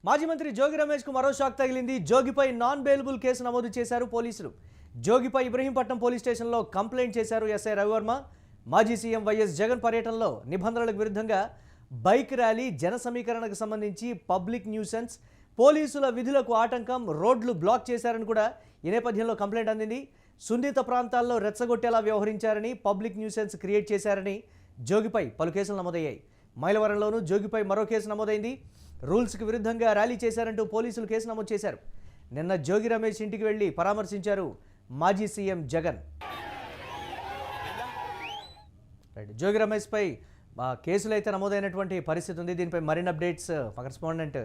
మాజీ మంత్రి జోగి రమేష్ కు మరో షాక్ తగిలింది. జోగిపై నాన్ బెయిలబుల్ కేసు నమోదు చేశారు పోలీసులు. జోగిపై ఇబ్రహీంపట్నం పోలీస్ స్టేషన్లో కంప్లైంట్ చేశారు ఎస్ఐ రవివర్మ. మాజీ సీఎం వైఎస్ జగన్ పర్యటనలో నిబంధనలకు విరుద్ధంగా బైక్ ర్యాలీ, జన సమీకరణకు సంబంధించి పబ్లిక్ న్యూసెన్స్, పోలీసుల విధులకు ఆటంకం, రోడ్లు బ్లాక్ చేశారని కూడా ఈ నేపథ్యంలో కంప్లైంట్ అందింది. సున్నిత ప్రాంతాల్లో రెచ్చగొట్టేలా వ్యవహరించారని, పబ్లిక్ న్యూసెన్స్ క్రియేట్ చేశారని జోగిపై పలు కేసులు నమోదయ్యాయి. మైలవరంలోనూ జోగిపై మరో కేసు నమోదైంది. రూల్స్కి విరుద్ధంగా ర్యాలీ చేశారంటూ పోలీసులు కేసు నమోదు చేశారు. నిన్న జోగి రమేష్ ఇంటికి వెళ్లి పరామర్శించారు మాజీ సీఎం జగన్. జోగి రమేష్పై కేసులు అయితే నమోదైనటువంటి పరిస్థితి ఉంది. దీనిపై మరిన్ని అప్డేట్స్ మా కరెస్పాండెంట్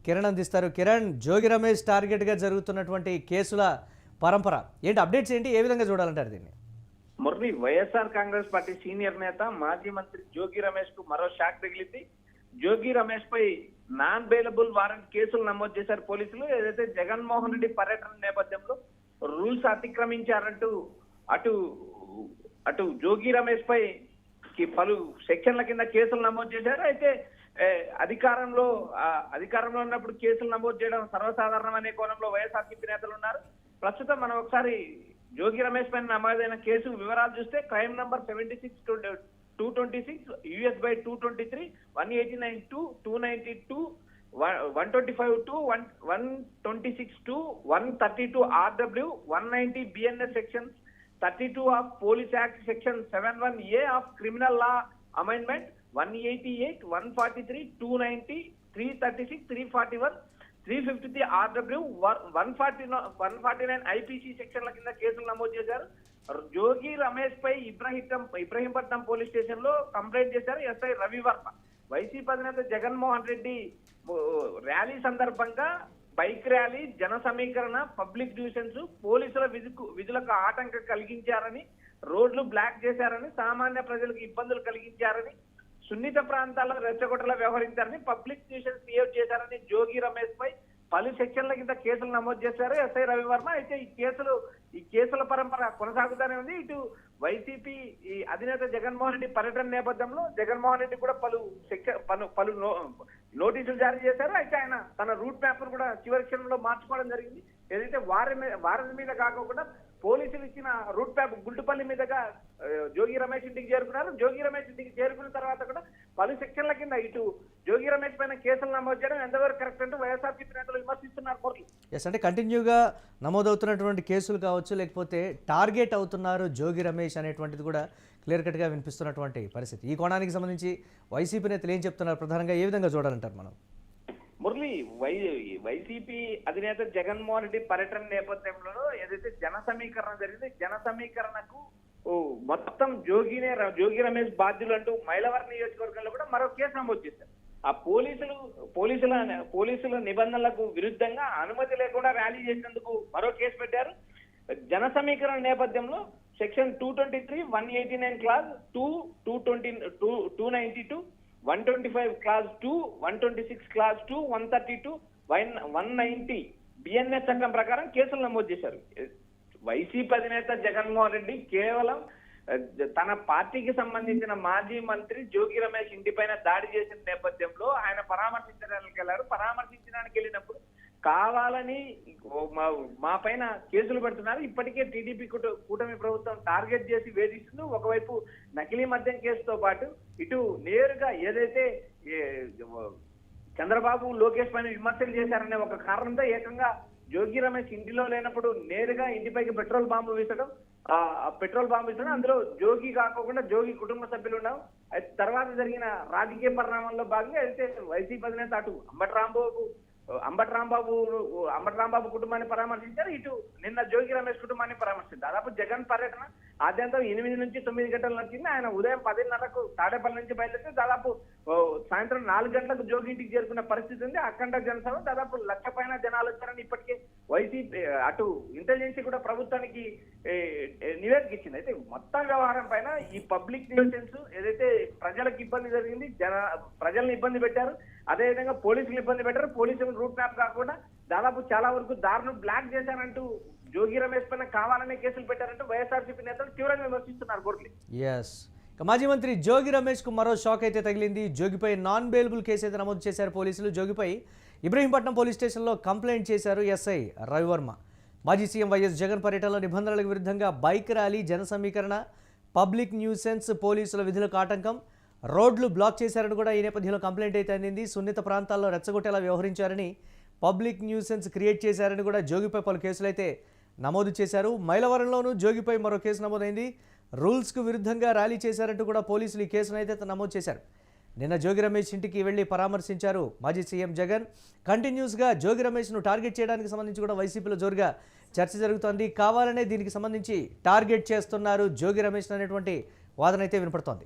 కిరణ్ అందిస్తారు. కిరణ్, జోగి రమేష్ టార్గెట్గా జరుగుతున్నటువంటి కేసుల పరంపర ఏంటి, అప్డేట్స్ ఏంటి, ఏ విధంగా చూడాలంటారు దీన్ని? మురళి, వైఎస్ఆర్ కాంగ్రెస్ పార్టీ సీనియర్ నేత మాజీ మంత్రి జోగి రమేష్ కు మరో షాక్ తగిలింది. జోగి రమేష్ పై నాన్ బెయిలబుల్ వారెంట్ కేసులు నమోదు చేశారు పోలీసులు. ఏదైతే జగన్మోహన్ రెడ్డి పర్యటన నేపథ్యంలో రూల్స్ అతిక్రమించారంటూ అటు జోగి రమేష్ పై పలు సెక్షన్ల కింద కేసులు నమోదు చేశారు. అయితే అధికారంలో ఉన్నప్పుడు కేసులు నమోదు చేయడం సర్వసాధారణం అనే కోణంలో వైఎస్ఆర్సీపీ నేతలు ఉన్నారు. ప్రస్తుతం మనం ఒకసారి జోగి రమేష్ పైన నమోదైన కేసు వివరాలు చూస్తే crime number 76-226 US by 223 189-2 292 125-2 126-2 132 RW 190 BNS sections 32 of Police Act section 71A of Criminal Law Amendment 188 143 290 336 341 353 RW 149 IPC సెక్షన్ల కింద కేసులు నమోదు చేశారు. జోగి రమేష్ పై ఇబ్రహీంపట్నం పోలీస్ స్టేషన్ లో కంప్లైంట్ చేశారు ఎస్ఐ రవివర్మ. వైసీపీ అధినేత జగన్మోహన్ రెడ్డి ర్యాలీ సందర్భంగా బైక్ ర్యాలీ, జన సమీకరణ, పబ్లిక్ న్యూసెన్స్, పోలీసుల విధులకు ఆటంకం కలిగించారని, రోడ్లు బ్లాక్ చేశారని, సామాన్య ప్రజలకు ఇబ్బందులు కలిగించారని, సున్నిత ప్రాంతాల్లో రెచ్చగొట్టలా వ్యవహరించారని, పబ్లిక్ న్యూసెన్స్ క్రియేట్ చేశారని జోగి రమేష్ పై పలు సెక్షన్ల కింద కేసులు నమోదు చేశారు ఎస్ఐ రవివర్మ. అయితే ఈ కేసుల పరంపర కొనసాగుతూనే ఉంది. ఇటు వైసీపీ అధినేత జగన్మోహన్ రెడ్డి పర్యటన నేపథ్యంలో జగన్మోహన్ రెడ్డి కూడా పలు నోటీసులు జారీ చేశారు. అయితే ఆయన తన రూట్ మ్యాప్ కూడా చివరి క్షణంలో మార్చుకోవడం జరిగింది. ఏదైతే వారి మీద కాకుండా పోలీసులు ఇచ్చిన రూట్ మ్యాప్ గుంటుపల్లి మీదుగా జోగి రమేష్ ఇంటికి చేరుకున్నారు. జోగి రమేష్ ఇంటికి చేరుకున్న తర్వాత కూడా పలు సెక్షన్ల కింద ఇటు జోగి రమేష్ పైన కేసులు నమోదు చేయడం ఎంతవరకు కరెక్ట్ అంటూ వైఎస్ఆర్సీపీ నేతలు విమర్శిస్తున్నారు. అంటే కంటిన్యూగా నమోదవుతున్నటువంటి కేసులు కావచ్చు, లేకపోతే టార్గెట్ అవుతున్నారు జోగి రమేష్ అనేటువంటిది కూడా క్లియర్ కట్గా వినిపిస్తున్నటువంటి పరిస్థితి. ఈ కోణానికి సంబంధించి వైసీపీ నేతలు ఏం చెప్తున్నారు, ప్రధానంగా ఏ విధంగా చూడాలంటారు మనం? మురళి, వైసీపీ అధినేత జగన్మోహన్ రెడ్డి పర్యటన నేపథ్యంలో ఏదైతే జన సమీకరణ జరిగింది, జన సమీకరణకు మొత్తం జోగి రమేష్ బాధ్యులు అంటూ మైలవరం నియోజకవర్గంలో కూడా మరో కేసు నమోదు చేశారు. ఆ పోలీసుల నిబంధనలకు విరుద్ధంగా అనుమతి లేకుండా ర్యాలీ చేసినందుకు మరో కేసు పెట్టారు. జన సమీకరణ నేపథ్యంలో section 223 189 class 2 292 125 class 2 126 class 2 132 190 BNS చట్టం ప్రకారం కేసులు నమోదు చేశారు. వైసీపీ అధినేత జగన్మోహన్ రెడ్డి కేవలం తన పార్టీకి సంబంధించిన మాజీ మంత్రి జోగి రమేష్ ఇంటిపైన దాడి చేసిన నేపథ్యంలో ఆయన పరామర్శించడానికి వెళ్ళారు. పరామర్శించడానికి వెళ్ళినప్పుడు కావాలని మా పైన కేసులు పెడుతున్నారు. ఇప్పటికే టీడీపీ కూటమి ప్రభుత్వం టార్గెట్ చేసి వేధిస్తుంది. ఒకవైపు నకిలీ మద్యం కేసుతో పాటు ఇటు నేరుగా ఏదైతే చంద్రబాబు, లోకేష్ పైన విమర్శలు చేశారనే ఒక కారణంతో ఏకంగా జోగి రమేష్ ఇంటిలో లేనప్పుడు నేరుగా ఇంటిపైకి పెట్రోల్ బాంబు వేసడం, అందులో జోగి కాకుండా జోగి కుటుంబ సభ్యులు ఉన్నాం. తర్వాత జరిగిన రాజకీయ పరిణామంలో భాగంగా అయితే వైసీపీ అధినేత అటు అంబటి రాంబాబు కుటుంబాన్ని పరామర్శించారు. ఇటు నిన్న జోగి రమేష్ కుటుంబాన్ని పరామర్శించారు. దాదాపు జగన్ పర్యటన ఆద్యంతం 8 నుంచి 9 గంటలు నడిచింది. ఆయన ఉదయం 10:30కు తాడేపల్లి నుంచి బయలుదేరి దాదాపు సాయంత్రం 4 గంటలకు జోగి ఇంటికి చేరుకున్న పరిస్థితి ఉంది. అఖండ జనసభ దాదాపు 1,00,000 పైన జనాలు వచ్చారని ఇప్పటికే వైసీపీ అటు ఇంటెలిజెన్స్ కూడా ప్రభుత్వానికి నివేదిక ఇచ్చింది. అయితే మొత్తం వ్యవహారం పైన ఈ పబ్లిక్ న్యూసెన్స్ ఏదైతే ప్రజలకు ఇబ్బంది జరిగింది, ప్రజల్ని ఇబ్బంది పెట్టారు, అదేవిధంగా పోలీసులు ఇబ్బంది పెట్టారు. పోలీసులు రూట్ మ్యాప్ కాకుండా దాదాపు చాలా వరకు దారులు బ్లాక్ చేశారంటూ జోగి రమేష్ పైన కావాలనే కేసులు పెట్టారంటూ వైఎస్ఆర్సీపీ నేతలు తీవ్రంగా విమర్శిస్తున్నారు. మాజీ మంత్రి జోగి రమేష్ కు మరో షాక్ అయితే తగిలింది. జోగిపై నాన్ బెయిలబుల్ కేసు అయితే నమోదు చేశారు పోలీసులు. జోగిపై ఇబ్రహీంపట్నం పోలీస్ స్టేషన్లో కంప్లైంట్ చేశారు ఎస్ఐ రవివర్మ. మాజీ సీఎం వైఎస్ జగన్ పర్యటనలో నిబంధనలకు విరుద్ధంగా బైక్ ర్యాలీ, జన సమీకరణ, పబ్లిక్ న్యూసెన్స్, పోలీసుల విధులకు ఆటంకం, రోడ్లు బ్లాక్ చేశారని కూడా ఈ నేపథ్యంలో కంప్లైంట్ అయితే అందింది. సున్నిత ప్రాంతాల్లో రెచ్చగొట్టేలా వ్యవహరించారని, పబ్లిక్ న్యూసెన్స్ క్రియేట్ చేశారని కూడా జోగిపై పలు కేసులైతే నమోదు చేశారు. మైలవరంలోనూ జోగిపై మరో కేసు నమోదైంది. రూల్స్కు విరుద్ధంగా ర్యాలీ చేశారంటూ కూడా పోలీసులు ఈ కేసును అయితే నమోదు చేశారు. నిన్న జోగి రమేష్ ఇంటికి వెళ్లి పరామర్శించారు మాజీ సీఎం జగన్. కంటిన్యూస్గా జోగి రమేష్ను టార్గెట్ చేయడానికి సంబంధించి కూడా వైసీపీలో జోరుగా చర్చ జరుగుతోంది. కావాలనే దీనికి సంబంధించి టార్గెట్ చేస్తున్నారు జోగి రమేష్ అనేటువంటి వాదన అయితే వినపడుతోంది.